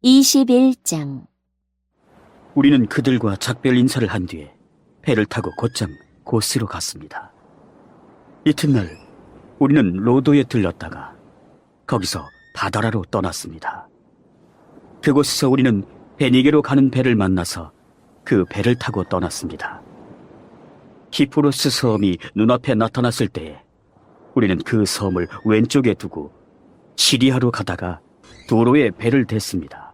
21장. 우리는 그들과 작별 인사를 한 뒤에 배를 타고 곧장 고스로 갔습니다. 이튿날 우리는 로도에 들렀다가 거기서 바다라로 떠났습니다. 그곳에서 우리는 베니게로 가는 배를 만나서 그 배를 타고 떠났습니다. 키프로스 섬이 눈앞에 나타났을 때에 우리는 그 섬을 왼쪽에 두고 시리아로 가다가 도로에 배를 댔습니다.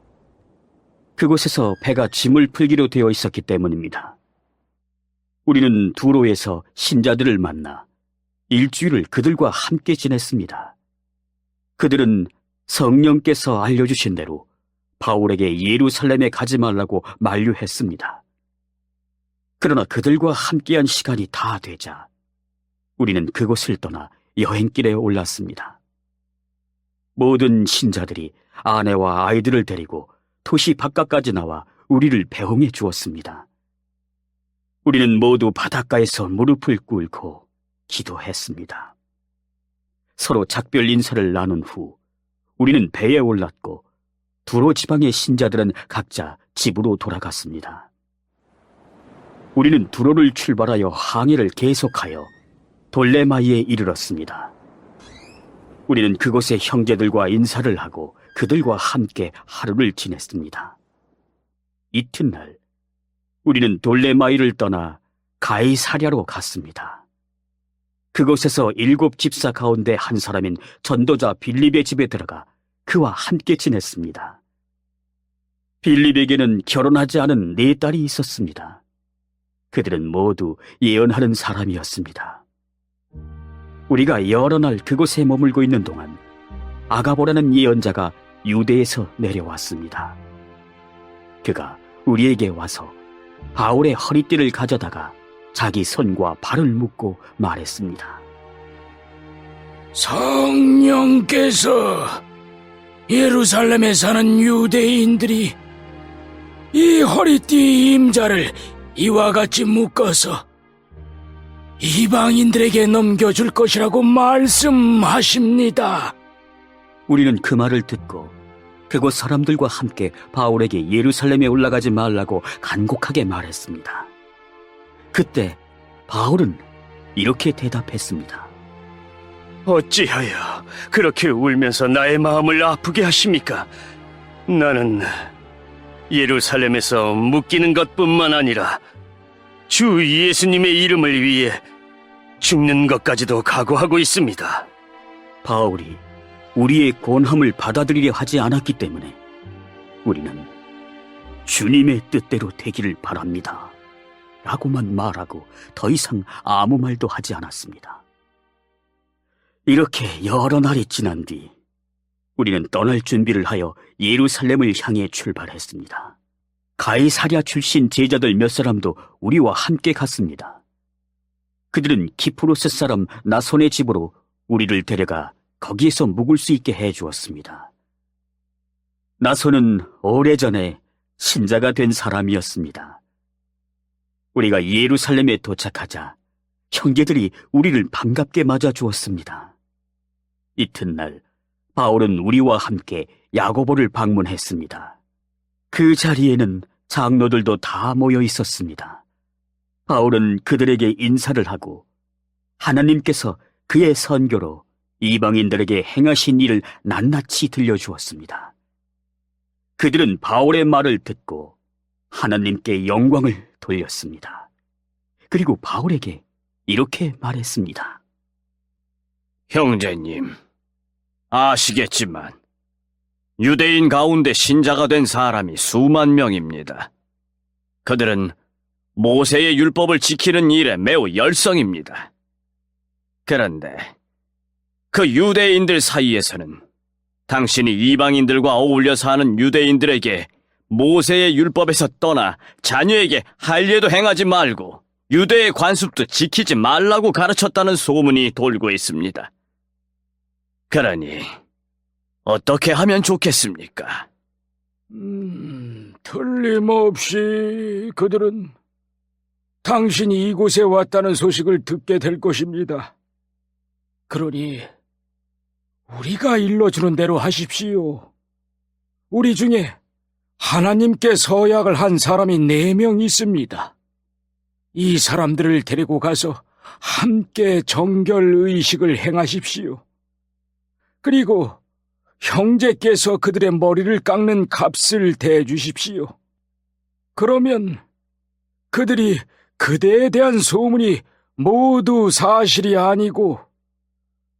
그곳에서 배가 짐을 풀기로 되어 있었기 때문입니다. 우리는 두로에서 신자들을 만나 일주일을 그들과 함께 지냈습니다. 그들은 성령께서 알려주신 대로 바울에게 예루살렘에 가지 말라고 만류했습니다. 그러나 그들과 함께한 시간이 다 되자 우리는 그곳을 떠나 여행길에 올랐습니다. 모든 신자들이 아내와 아이들을 데리고 도시 바깥까지 나와 우리를 배웅해 주었습니다. 우리는 모두 바닷가에서 무릎을 꿇고 기도했습니다. 서로 작별 인사를 나눈 후 우리는 배에 올랐고 두로 지방의 신자들은 각자 집으로 돌아갔습니다. 우리는 두로를 출발하여 항해를 계속하여 돌레마이에 이르렀습니다. 우리는 그곳의 형제들과 인사를 하고 그들과 함께 하루를 지냈습니다. 이튿날 우리는 돌레마이를 떠나 가이사랴로 갔습니다. 그곳에서 7 집사 가운데 한 사람인 전도자 빌립의 집에 들어가 그와 함께 지냈습니다. 빌립에게는 결혼하지 않은 4딸이 있었습니다. 그들은 모두 예언하는 사람이었습니다. 우리가 여러 날 그곳에 머물고 있는 동안 아가보라는 예언자가 유대에서 내려왔습니다. 그가 우리에게 와서 바울의 허리띠를 가져다가 자기 손과 발을 묶고 말했습니다. 성령께서 예루살렘에 사는 유대인들이 이 허리띠 임자를 이와 같이 묶어서 이방인들에게 넘겨줄 것이라고 말씀하십니다. 우리는 그 말을 듣고 그곳 사람들과 함께 바울에게 예루살렘에 올라가지 말라고 간곡하게 말했습니다. 그때 바울은 이렇게 대답했습니다. 어찌하여 그렇게 울면서 나의 마음을 아프게 하십니까? 나는 예루살렘에서 묶이는 것뿐만 아니라 주 예수님의 이름을 위해 죽는 것까지도 각오하고 있습니다. 바울이 우리의 권함을 받아들이려 하지 않았기 때문에 우리는 주님의 뜻대로 되기를 바랍니다 라고만 말하고 더 이상 아무 말도 하지 않았습니다. 이렇게 여러 날이 지난 뒤 우리는 떠날 준비를 하여 예루살렘을 향해 출발했습니다. 가이사랴 출신 제자들 몇 사람도 우리와 함께 갔습니다. 그들은 키프로스 사람 나손의 집으로 우리를 데려가 거기에서 묵을 수 있게 해주었습니다. 나손은 오래전에 신자가 된 사람이었습니다. 우리가 예루살렘에 도착하자 형제들이 우리를 반갑게 맞아주었습니다. 이튿날 바울은 우리와 함께 야고보를 방문했습니다. 그 자리에는 장로들도 다 모여 있었습니다. 바울은 그들에게 인사를 하고 하나님께서 그의 선교로 이방인들에게 행하신 일을 낱낱이 들려주었습니다. 그들은 바울의 말을 듣고 하나님께 영광을 돌렸습니다. 그리고 바울에게 이렇게 말했습니다. 형제님, 아시겠지만 유대인 가운데 신자가 된 사람이 수만 명입니다. 그들은 모세의 율법을 지키는 일에 매우 열성입니다. 그런데 그 유대인들 사이에서는 당신이 이방인들과 어울려 사는 유대인들에게 모세의 율법에서 떠나 자녀에게 할례도 행하지 말고 유대의 관습도 지키지 말라고 가르쳤다는 소문이 돌고 있습니다. 그러니 어떻게 하면 좋겠습니까? 틀림없이 그들은 당신이 이곳에 왔다는 소식을 듣게 될 것입니다. 그러니 우리가 일러주는 대로 하십시오. 우리 중에 하나님께 서약을 한 사람이 4명 있습니다. 이 사람들을 데리고 가서 함께 정결의식을 행하십시오. 그리고 형제께서 그들의 머리를 깎는 값을 대주십시오. 그러면 그들이 그대에 대한 소문이 모두 사실이 아니고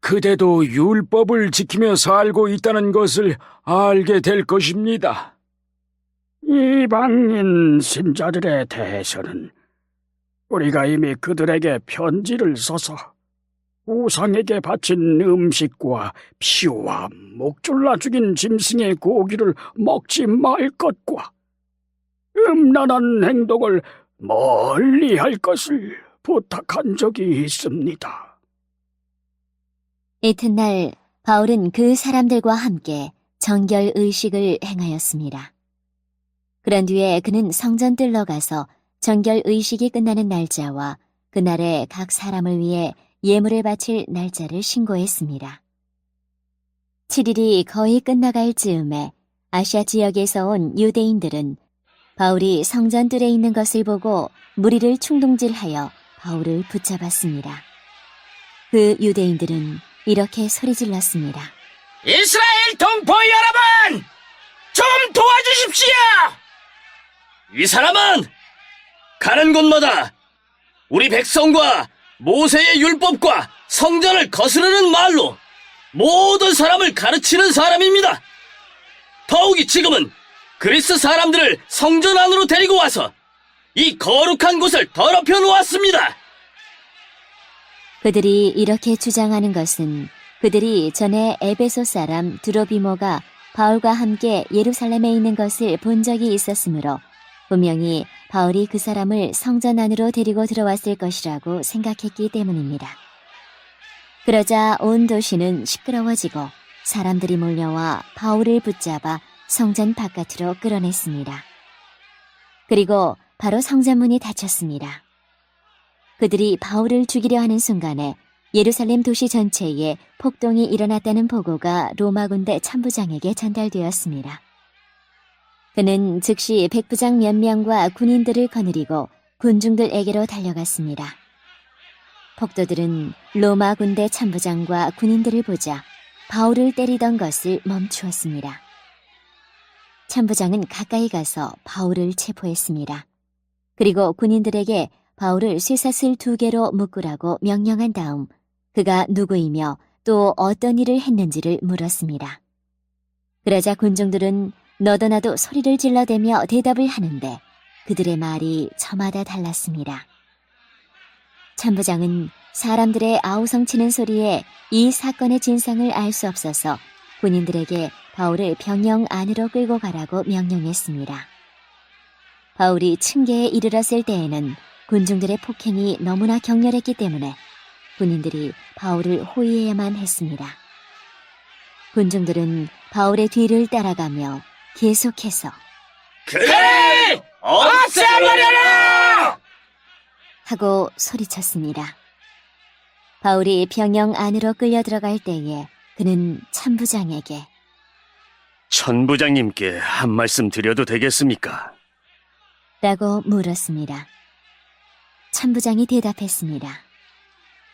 그대도 율법을 지키며 살고 있다는 것을 알게 될 것입니다. 이방인 신자들에 대해서는 우리가 이미 그들에게 편지를 써서 우상에게 바친 음식과 피와 목졸라 죽인 짐승의 고기를 먹지 말 것과 음란한 행동을 멀리 할 것을 부탁한 적이 있습니다. 이튿날 바울은 그 사람들과 함께 정결 의식을 행하였습니다. 그런 뒤에 그는 성전 뜰러 가서 정결 의식이 끝나는 날짜와 그날에 각 사람을 위해 예물을 바칠 날짜를 신고했습니다. 7일이 거의 끝나갈 즈음에 아시아 지역에서 온 유대인들은 바울이 성전 뜰에 있는 것을 보고 무리를 충동질하여 바울을 붙잡았습니다. 그 유대인들은 이렇게 소리질렀습니다. 이스라엘 동포 여러분! 좀 도와주십시오! 이 사람은 가는 곳마다 우리 백성과 모세의 율법과 성전을 거스르는 말로 모든 사람을 가르치는 사람입니다. 더욱이 지금은 그리스 사람들을 성전 안으로 데리고 와서 이 거룩한 곳을 더럽혀 놓았습니다. 그들이 이렇게 주장하는 것은 그들이 전에 에베소 사람 드로비모가 바울과 함께 예루살렘에 있는 것을 본 적이 있었으므로 분명히 바울이 그 사람을 성전 안으로 데리고 들어왔을 것이라고 생각했기 때문입니다. 그러자 온 도시는 시끄러워지고 사람들이 몰려와 바울을 붙잡아 성전 바깥으로 끌어냈습니다. 그리고 바로 성전문이 닫혔습니다. 그들이 바울을 죽이려 하는 순간에 예루살렘 도시 전체에 폭동이 일어났다는 보고가 로마 군대 참부장에게 전달되었습니다. 그는 즉시 백부장 몇 명과 군인들을 거느리고 군중들에게로 달려갔습니다. 폭도들은 로마 군대 참부장과 군인들을 보자 바울을 때리던 것을 멈추었습니다. 참부장은 가까이 가서 바울을 체포했습니다. 그리고 군인들에게 바울을 쇠사슬 2개로 묶으라고 명령한 다음 그가 누구이며 또 어떤 일을 했는지를 물었습니다. 그러자 군중들은 너도 나도 소리를 질러대며 대답을 하는데 그들의 말이 저마다 달랐습니다. 참부장은 사람들의 아우성치는 소리에 이 사건의 진상을 알 수 없어서 군인들에게 바울을 병영 안으로 끌고 가라고 명령했습니다. 바울이 층계에 이르렀을 때에는 군중들의 폭행이 너무나 격렬했기 때문에 군인들이 바울을 호위해야만 했습니다. 군중들은 바울의 뒤를 따라가며 계속해서 그래! 없애버려라! 하고 소리쳤습니다. 바울이 병영 안으로 끌려 들어갈 때에 그는 참부장에게 천부장님께 한 말씀 드려도 되겠습니까? 라고 물었습니다. 참부장이 대답했습니다.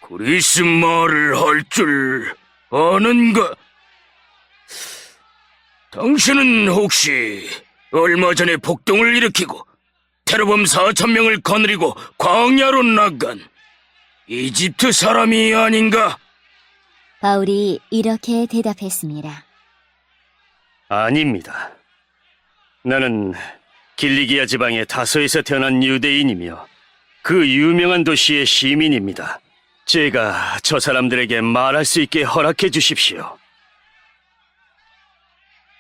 그리스 말을 할 줄 아는가? 당신은 혹시 얼마 전에 폭동을 일으키고 테러범 4,000명을 거느리고 광야로 나간 이집트 사람이 아닌가? 바울이 이렇게 대답했습니다. 아닙니다. 나는 길리기아 지방의 다소에서 태어난 유대인이며 그 유명한 도시의 시민입니다. 제가 저 사람들에게 말할 수 있게 허락해 주십시오.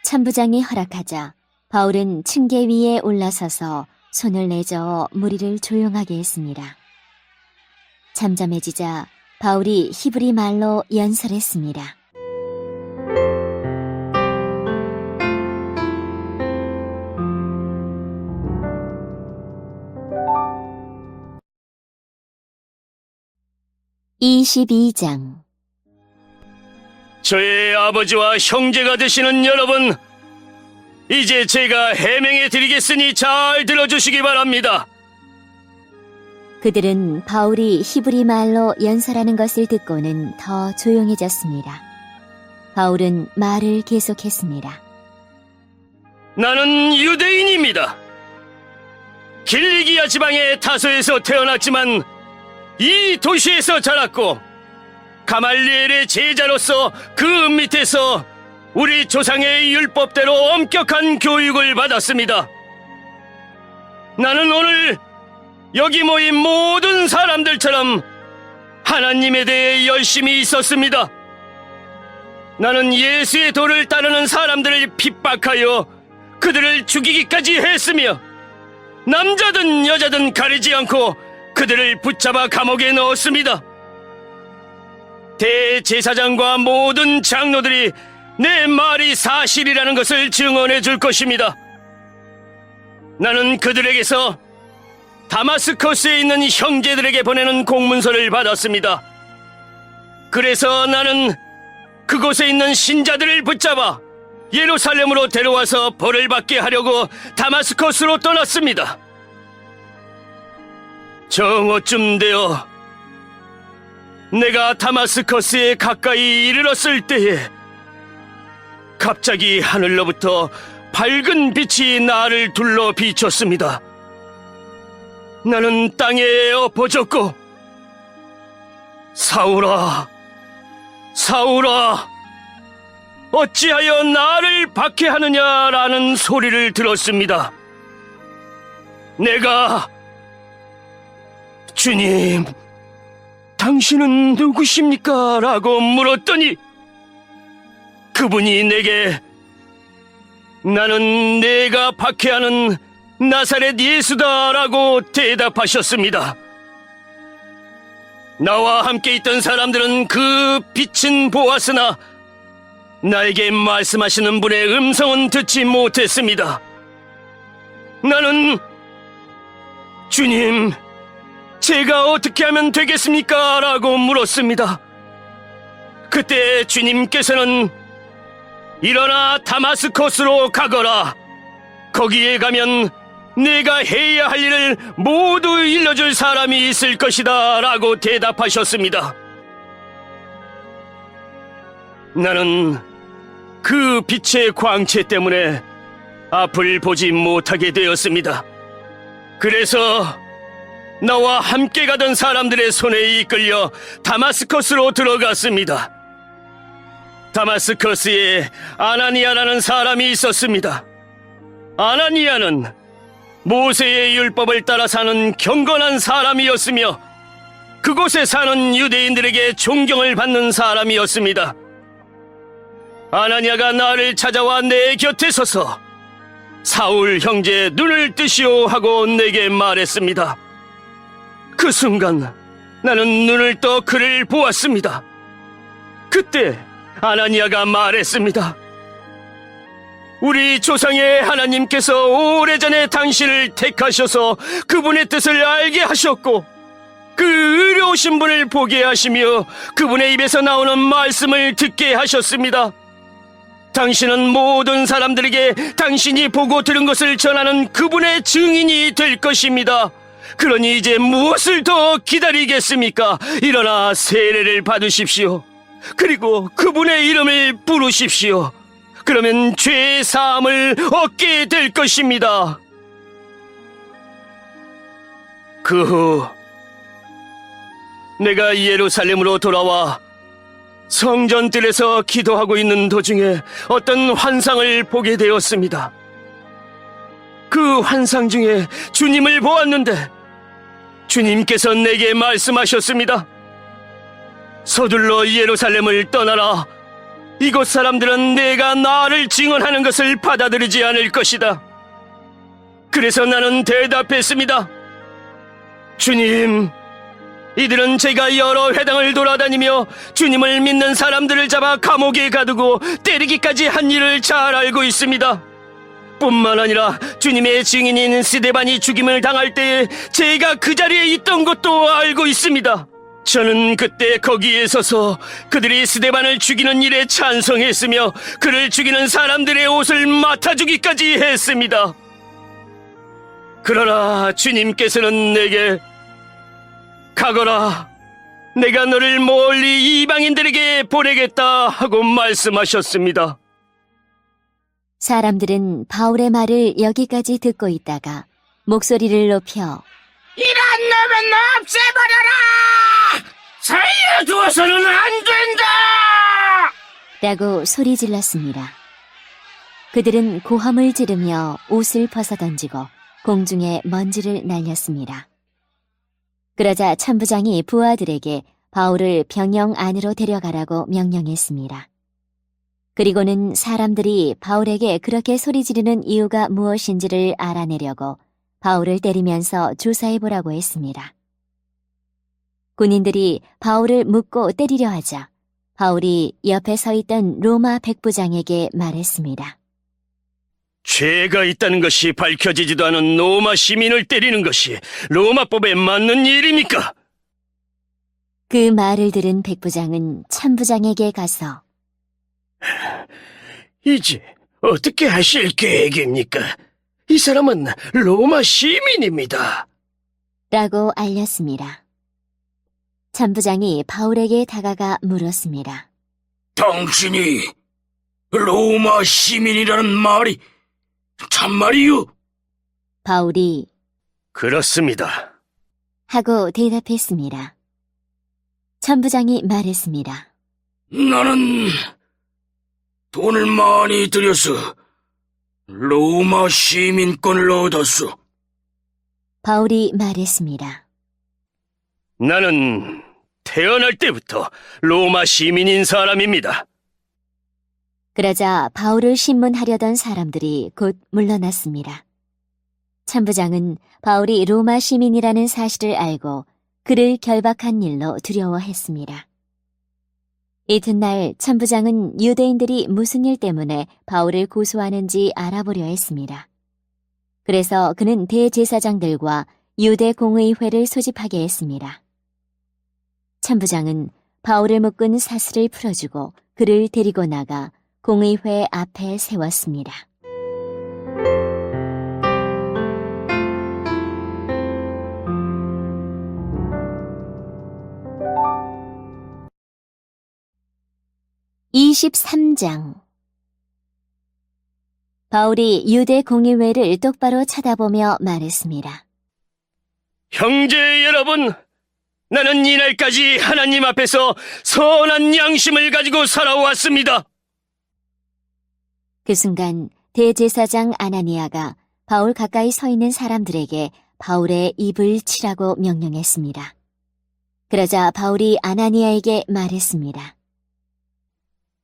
참부장이 허락하자 바울은 층계 위에 올라서서 손을 내저어 무리를 조용하게 했습니다. 잠잠해지자 바울이 히브리 말로 연설했습니다. (22장) 저의 아버지와 형제가 되시는 여러분, 이제 제가 해명해 드리겠으니 잘 들어주시기 바랍니다. 그들은 바울이 히브리 말로 연설하는 것을 듣고는 더 조용해졌습니다. 바울은 말을 계속했습니다. 나는 유대인입니다. 길리기아 지방의 다소에서 태어났지만 이 도시에서 자랐고 가말리엘의 제자로서 그 밑에서 우리 조상의 율법대로 엄격한 교육을 받았습니다. 나는 오늘 여기 모인 모든 사람들처럼 하나님에 대해 열심히 있었습니다. 나는 예수의 도를 따르는 사람들을 핍박하여 그들을 죽이기까지 했으며 남자든 여자든 가리지 않고 그들을 붙잡아 감옥에 넣었습니다. 대제사장과 모든 장로들이 내 말이 사실이라는 것을 증언해 줄 것입니다. 나는 그들에게서 다마스커스에 있는 형제들에게 보내는 공문서를 받았습니다. 그래서 나는 그곳에 있는 신자들을 붙잡아 예루살렘으로 데려와서 벌을 받게 하려고 다마스커스로 떠났습니다. 정오쯤 되어 내가 다마스커스에 가까이 이르렀을 때에 갑자기 하늘로부터 밝은 빛이 나를 둘러 비췄습니다. 나는 땅에 엎어졌고 사울아, 사울아, 어찌하여 나를 박해하느냐라는 소리를 들었습니다. 내가 주님, 당신은 누구십니까? 라고 물었더니 그분이 내게 나는 내가 박해하는 나사렛 예수다라고 대답하셨습니다. 나와 함께 있던 사람들은 그 빛은 보았으나 나에게 말씀하시는 분의 음성은 듣지 못했습니다. 나는 주님, 제가 어떻게 하면 되겠습니까? 라고 물었습니다. 그때 주님께서는 일어나 다마스커스로 가거라. 거기에 가면 내가 해야 할 일을 모두 일러줄 사람이 있을 것이다 라고 대답하셨습니다. 나는 그 빛의 광채 때문에 앞을 보지 못하게 되었습니다. 그래서 나와 함께 가던 사람들의 손에 이끌려 다마스커스로 들어갔습니다. 다마스커스에 아나니아라는 사람이 있었습니다. 아나니아는 모세의 율법을 따라 사는 경건한 사람이었으며 그곳에 사는 유대인들에게 존경을 받는 사람이었습니다. 아나니아가 나를 찾아와 내 곁에 서서 사울 형제 눈을 뜨시오 하고 내게 말했습니다. 그 순간 나는 눈을 떠 그를 보았습니다. 그때 아나니아가 말했습니다. 우리 조상의 하나님께서 오래전에 당신을 택하셔서 그분의 뜻을 알게 하셨고 그 의로우신 분을 보게 하시며 그분의 입에서 나오는 말씀을 듣게 하셨습니다. 당신은 모든 사람들에게 당신이 보고 들은 것을 전하는 그분의 증인이 될 것입니다. 그러니 이제 무엇을 더 기다리겠습니까? 일어나 세례를 받으십시오. 그리고 그분의 이름을 부르십시오. 그러면 죄의 사함을 얻게 될 것입니다. 그 후 내가 예루살렘으로 돌아와 성전뜰에서 기도하고 있는 도중에 어떤 환상을 보게 되었습니다. 그 환상 중에 주님을 보았는데 주님께서 내게 말씀하셨습니다. 서둘러 예루살렘을 떠나라. 이곳 사람들은 내가 나를 증언하는 것을 받아들이지 않을 것이다. 그래서 나는 대답했습니다. 주님, 이들은 제가 여러 회당을 돌아다니며 주님을 믿는 사람들을 잡아 감옥에 가두고 때리기까지 한 일을 잘 알고 있습니다. 뿐만 아니라 주님의 증인인 스데반이 죽임을 당할 때에 제가 그 자리에 있던 것도 알고 있습니다. 저는 그때 거기에 서서 그들이 스데반을 죽이는 일에 찬성했으며 그를 죽이는 사람들의 옷을 맡아주기까지 했습니다. 그러나 주님께서는 내게 가거라, 내가 너를 멀리 이방인들에게 보내겠다 하고 말씀하셨습니다. 사람들은 바울의 말을 여기까지 듣고 있다가 목소리를 높여 이런 놈은 없애버려라! 살려두어서는 안 된다! 라고 소리 질렀습니다. 그들은 고함을 지르며 옷을 벗어던지고 공중에 먼지를 날렸습니다. 그러자 천부장이 부하들에게 바울을 병영 안으로 데려가라고 명령했습니다. 그리고는 사람들이 바울에게 그렇게 소리 지르는 이유가 무엇인지를 알아내려고 바울을 때리면서 조사해보라고 했습니다. 군인들이 바울을 묶고 때리려 하자 바울이 옆에 서 있던 로마 백부장에게 말했습니다. 죄가 있다는 것이 밝혀지지도 않은 로마 시민을 때리는 것이 로마법에 맞는 일입니까? 그 말을 들은 백부장은 천부장에게 가서 이제 어떻게 하실 계획입니까? 이 사람은 로마 시민입니다. 라고 알렸습니다. 천부장이 바울에게 다가가 물었습니다. 당신이 로마 시민이라는 말이 참말이요? 바울이 그렇습니다. 하고 대답했습니다. 천부장이 말했습니다. 나는 돈을 많이 들여서 로마 시민권을 얻었소. 바울이 말했습니다. 나는 태어날 때부터 로마 시민인 사람입니다. 그러자 바울을 신문하려던 사람들이 곧 물러났습니다. 천부장은 바울이 로마 시민이라는 사실을 알고 그를 결박한 일로 두려워했습니다. 이튿날 천부장은 유대인들이 무슨 일 때문에 바울을 고소하는지 알아보려 했습니다. 그래서 그는 대제사장들과 유대 공의회를 소집하게 했습니다. 천부장은 바울을 묶은 사슬을 풀어주고 그를 데리고 나가 공의회 앞에 세웠습니다. (23장) 바울이 유대 공의회를 똑바로 쳐다보며 말했습니다. 형제 여러분, 나는 이날까지 하나님 앞에서 선한 양심을 가지고 살아왔습니다. 그 순간 대제사장 아나니아가 바울 가까이 서 있는 사람들에게 바울의 입을 치라고 명령했습니다. 그러자 바울이 아나니아에게 말했습니다.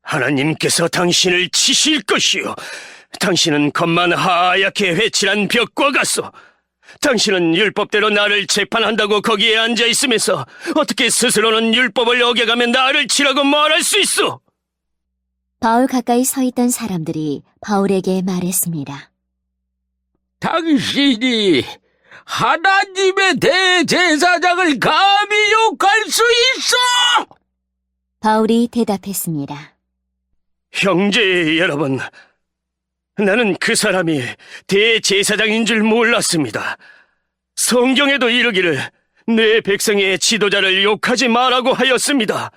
하나님께서 당신을 치실 것이요. 당신은 겉만 하얗게 회칠한 벽과 같소. 당신은 율법대로 나를 재판한다고 거기에 앉아있으면서 어떻게 스스로는 율법을 어겨가며 나를 치라고 말할 수 있어? 바울 가까이 서 있던 사람들이 바울에게 말했습니다. 당신이 하나님의 대제사장을 감히 욕할 수 있어! 바울이 대답했습니다. 형제 여러분, 나는 그 사람이 대제사장인 줄 몰랐습니다. 성경에도 이르기를 내 백성의 지도자를 욕하지 말라고 하였습니다.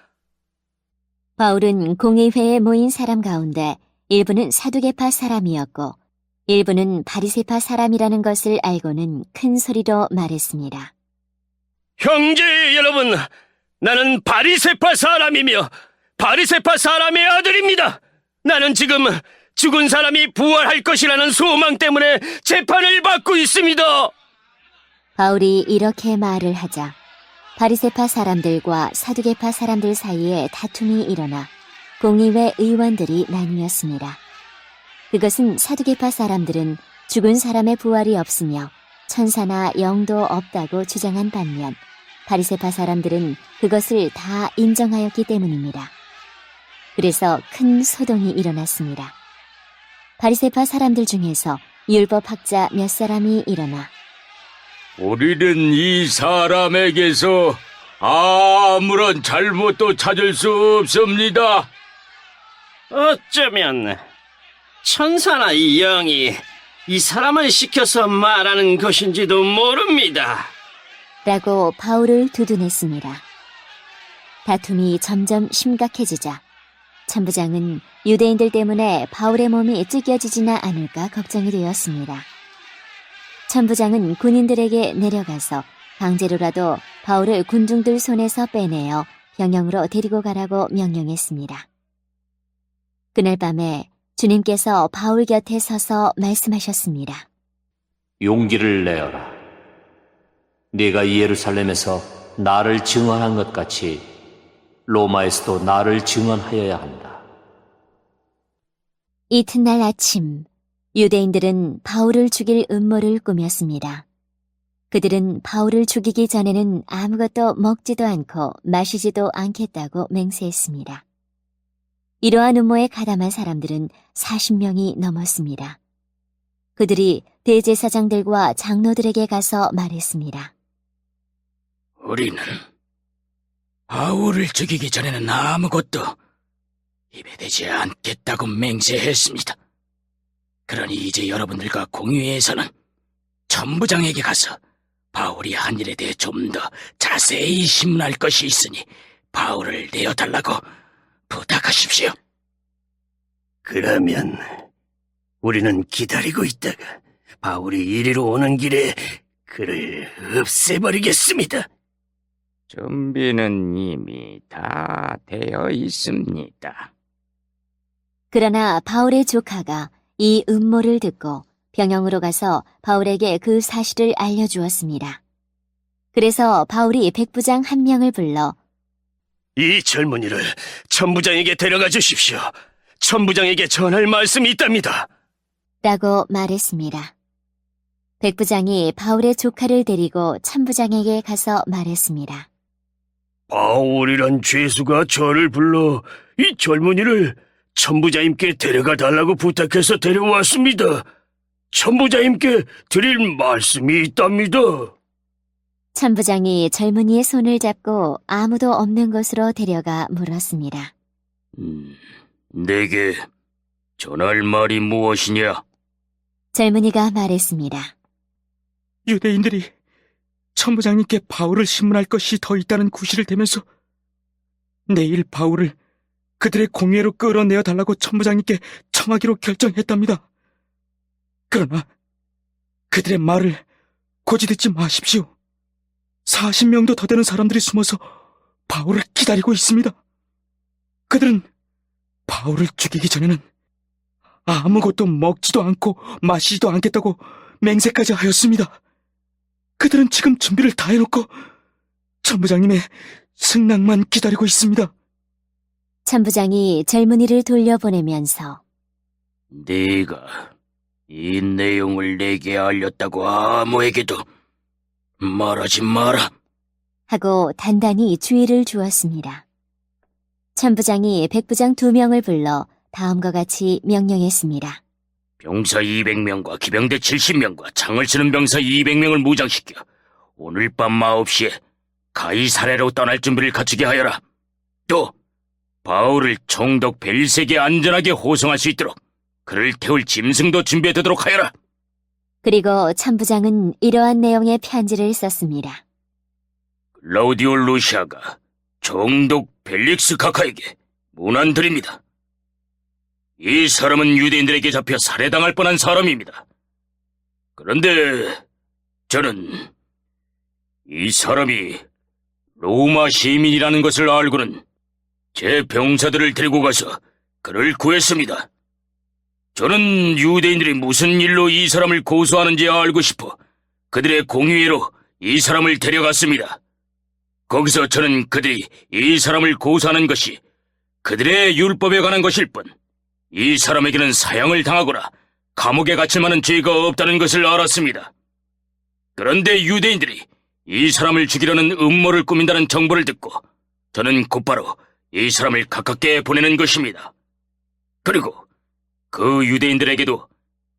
바울은 공의회에 모인 사람 가운데 일부는 사두개파 사람이었고 일부는 바리새파 사람이라는 것을 알고는 큰 소리로 말했습니다. 형제 여러분, 나는 바리새파 사람이며 바리새파 사람의 아들입니다. 나는 지금 죽은 사람이 부활할 것이라는 소망 때문에 재판을 받고 있습니다. 바울이 이렇게 말을 하자 바리새파 사람들과 사두개파 사람들 사이에 다툼이 일어나 공의회 의원들이 나뉘었습니다. 그것은 사두개파 사람들은 죽은 사람의 부활이 없으며 천사나 영도 없다고 주장한 반면 바리새파 사람들은 그것을 다 인정하였기 때문입니다. 그래서 큰 소동이 일어났습니다. 바리새파 사람들 중에서 율법학자 몇 사람이 일어나 우리는 이 사람에게서 아무런 잘못도 찾을 수 없습니다. 어쩌면 천사나 이 영이 이 사람을 시켜서 말하는 것인지도 모릅니다. 라고 바울을 두둔했습니다. 다툼이 점점 심각해지자 천부장은 유대인들 때문에 바울의 몸이 찢겨지지나 않을까 걱정이 되었습니다. 천부장은 군인들에게 내려가서 강제로라도 바울을 군중들 손에서 빼내어 병영으로 데리고 가라고 명령했습니다. 그날 밤에 주님께서 바울 곁에 서서 말씀하셨습니다. 용기를 내어라. 네가 이 예루살렘에서 나를 증언한 것 같이 로마에서도 나를 증언하여야 한다. 이튿날 아침 유대인들은 바울을 죽일 음모를 꾸몄습니다. 그들은 바울을 죽이기 전에는 아무것도 먹지도 않고 마시지도 않겠다고 맹세했습니다. 이러한 음모에 가담한 사람들은 40명이 넘었습니다. 그들이 대제사장들과 장로들에게 가서 말했습니다. 우리는 바울을 죽이기 전에는 아무것도 입에 대지 않겠다고 맹세했습니다. 그러니 이제 여러분들과 공의회에서는 천부장에게 가서 바울이 한 일에 대해 좀 더 자세히 신문할 것이 있으니 바울을 내어달라고 부탁하십시오. 그러면 우리는 기다리고 있다가 바울이 이리로 오는 길에 그를 없애버리겠습니다. 준비는 이미 다 되어 있습니다. 그러나 바울의 조카가 이 음모를 듣고 병영으로 가서 바울에게 그 사실을 알려주었습니다. 그래서 바울이 백부장 한 명을 불러 이 젊은이를 천부장에게 데려가 주십시오. 천부장에게 전할 말씀이 있답니다. 라고 말했습니다. 백부장이 바울의 조카를 데리고 천부장에게 가서 말했습니다. 바울이란 죄수가 저를 불러 이 젊은이를 천부장님께 데려가 달라고 부탁해서 데려왔습니다. 천부장님께 드릴 말씀이 있답니다. 천부장이 젊은이의 손을 잡고 아무도 없는 곳으로 데려가 물었습니다. 내게 전할 말이 무엇이냐? 젊은이가 말했습니다. 유대인들이 천부장님께 바울을 신문할 것이 더 있다는 구실을 대면서 내일 바울을 그들의 공회로 끌어내어 달라고 천부장님께 청하기로 결정했답니다. 그러나 그들의 말을 고지 듣지 마십시오. 40명도 더 되는 사람들이 숨어서 바울을 기다리고 있습니다. 그들은 바울을 죽이기 전에는 아무것도 먹지도 않고 마시지도 않겠다고 맹세까지 하였습니다. 그들은 지금 준비를 다 해놓고 천부장님의 승낙만 기다리고 있습니다. 천부장이 젊은이를 돌려보내면서 네가 이 내용을 내게 알렸다고 아무에게도 말하지 마라. 하고 단단히 주의를 주었습니다. 천부장이 백부장 2명을 불러 다음과 같이 명령했습니다. 병사 200명과 기병대 70명과 창을 쓰는 병사 200명을 무장시켜 오늘 밤 9시에 가이사랴로 떠날 준비를 갖추게 하여라. 또 바울을 총독 벨리스에게 안전하게 호송할 수 있도록 그를 태울 짐승도 준비해두도록 하여라. 그리고 천부장은 이러한 내용의 편지를 썼습니다. 클라우디오 루시아가 총독 벨릭스 카카에게 문안드립니다. 이 사람은 유대인들에게 잡혀 살해당할 뻔한 사람입니다. 그런데 저는 이 사람이 로마 시민이라는 것을 알고는 제 병사들을 데리고 가서 그를 구했습니다. 저는 유대인들이 무슨 일로 이 사람을 고소하는지 알고 싶어 그들의 공의회로 이 사람을 데려갔습니다. 거기서 저는 그들이 이 사람을 고소하는 것이 그들의 율법에 관한 것일 뿐 이 사람에게는 사형을 당하거나 감옥에 갇힐 만한 죄가 없다는 것을 알았습니다. 그런데 유대인들이 이 사람을 죽이려는 음모를 꾸민다는 정보를 듣고 저는 곧바로 이 사람을 가깝게 보내는 것입니다. 그리고 그 유대인들에게도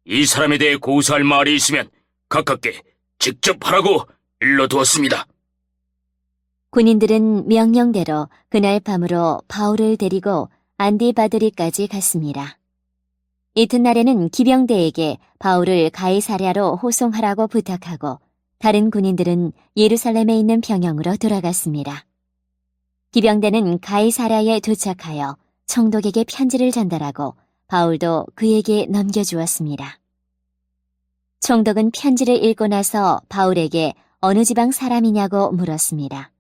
이 사람에 대해 고소할 말이 있으면 가깝게 직접 하라고 일러두었습니다. 군인들은 명령대로 그날 밤으로 바울을 데리고 안디바드리까지 갔습니다. 이튿날에는 기병대에게 바울을 가이사랴로 호송하라고 부탁하고 다른 군인들은 예루살렘에 있는 병영으로 돌아갔습니다. 기병대는 가이사랴에 도착하여 총독에게 편지를 전달하고 바울도 그에게 넘겨주었습니다. 총독은 편지를 읽고 나서 바울에게 어느 지방 사람이냐고 물었습니다.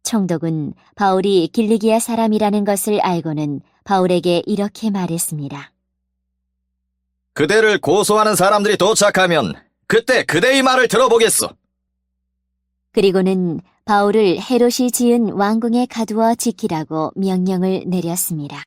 총독은 바울이 길리기아 사람이라는 것을 알고는 바울에게 이렇게 말했습니다. 그대를 고소하는 사람들이 도착하면 그때 그대의 말을 들어보겠소. 그리고는 바울을 헤롯이 지은 왕궁에 가두어 지키라고 명령을 내렸습니다.